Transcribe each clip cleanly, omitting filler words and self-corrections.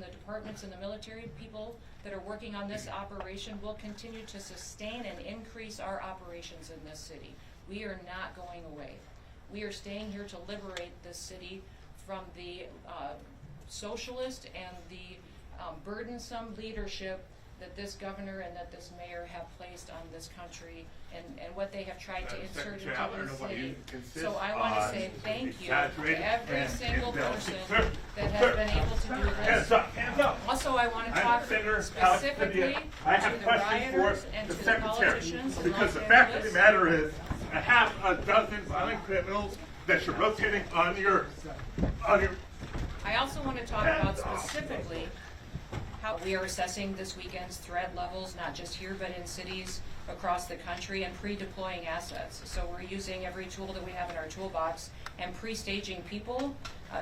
and the departments and the military people that are working on this operation will continue to sustain and increase our operations in this city. We are not going away. We are staying here to liberate this city from the socialist and the burdensome leadership that this governor and that this mayor have placed on this country and what they have tried to insert into this city. So I want to say thank you to every single person that has been able to do this. Hands up. Also, I want to talk specifically to the rioters and to the politicians in because Los the fact of Angeles. the matter is, a half a dozen violent criminals that you're rotating on your. I also want to talk about specifically how we are assessing this weekend's threat levels, not just here, but in cities across the country, and pre-deploying assets. So we're using every tool that we have in our toolbox and pre-staging people,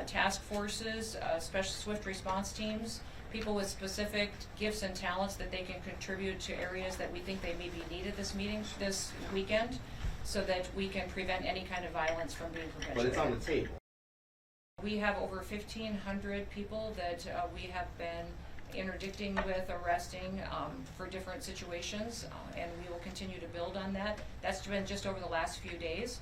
task forces, special swift response teams, people with specific gifts and talents that they can contribute to areas that we think they may be needed this weekend, so that we can prevent any kind of violence from being perpetuated. But it's on the table. We have over 1,500 people that we have been interdicting with, arresting for different situations, and we will continue to build on that. That's been just over the last few days.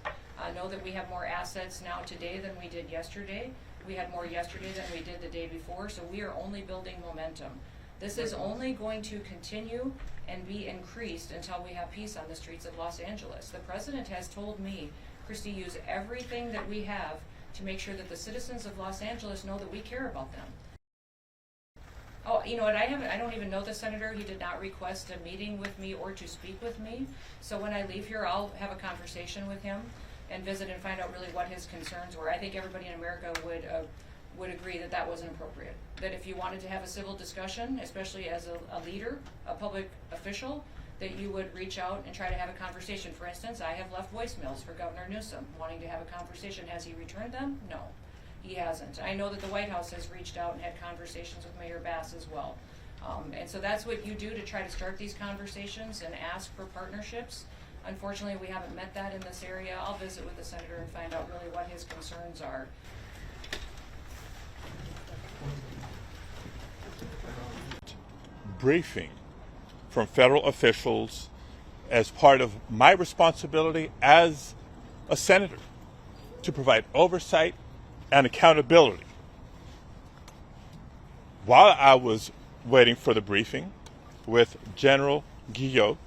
Know that we have more assets now today than we did yesterday. We had more yesterday than we did the day before, so we are only building momentum. This is only going to continue and be increased until we have peace on the streets of Los Angeles. The president has told me, Christy, use everything that we have to make sure that the citizens of Los Angeles know that we care about them. Oh, you know what, I don't even know the senator. He did not request a meeting with me or to speak with me. So when I leave here, I'll have a conversation with him and visit and find out really what his concerns were. I think everybody in America would agree that that wasn't appropriate. That if you wanted to have a civil discussion, especially as a leader, a public official, that you would reach out and try to have a conversation. For instance, I have left voicemails for Governor Newsom wanting to have a conversation. Has he returned them? No. He hasn't. I know that the White House has reached out and had conversations with Mayor Bass as well. And so that's what you do to try to start these conversations and ask for partnerships. Unfortunately, we haven't met that in this area. I'll visit with the senator and find out really what his concerns are. Briefing from federal officials as part of my responsibility as a senator to provide oversight and accountability. While I was waiting for the briefing with General Guillot,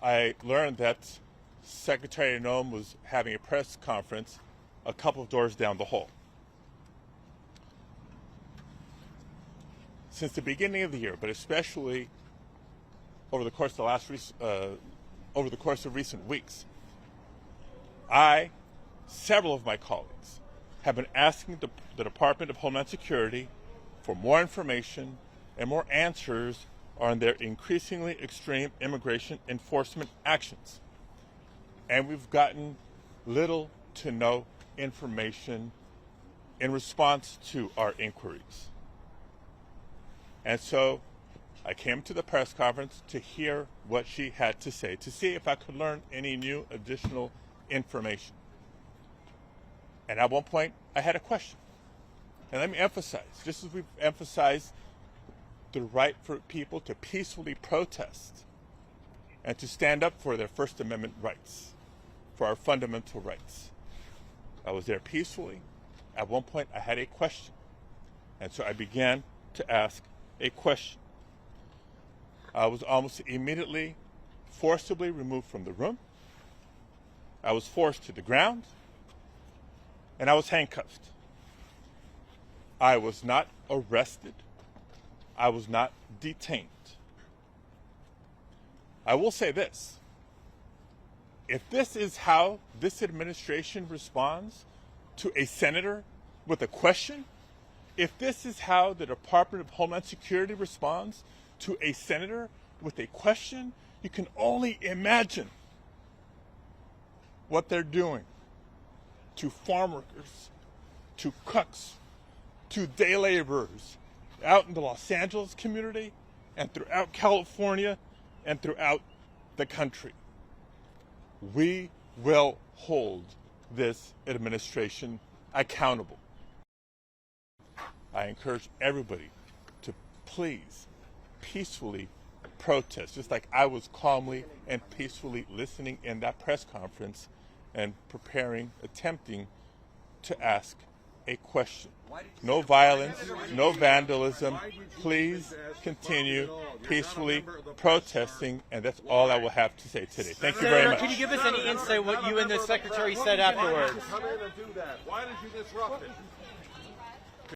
I learned that Secretary Noem was having a press conference a couple of doors down the hall. Since the beginning of the year, but especially over the course of recent weeks, several of my colleagues have been asking the Department of Homeland Security for more information and more answers on their increasingly extreme immigration enforcement actions. And we've gotten little to no information in response to our inquiries. And so I came to the press conference to hear what she had to say, to see if I could learn any new additional information. And at one point, I had a question. And let me emphasize, just as we've emphasized the right for people to peacefully protest and to stand up for their First Amendment rights, for our fundamental rights. I was there peacefully. At one point, I had a question. And so I began to ask a question. I was almost immediately forcibly removed from the room. I was forced to the ground. And I was handcuffed. I was not arrested. I was not detained. I will say this. If this is how this administration responds to a senator with a question, if this is how the Department of Homeland Security responds to a senator with a question, you can only imagine what they're doing to farm workers, to cooks, to day laborers out in the Los Angeles community and throughout California and throughout the country. We will hold this administration accountable. I encourage everybody to please peacefully protest, just like I was calmly and peacefully listening in that press conference and attempting to ask a question. No violence, no vandalism. Please continue peacefully protesting, and that's all I will have to say today. Thank you very much. Can you give us any insight what you and the secretary said afterwards? Come in and do that. Why did you disrupt it?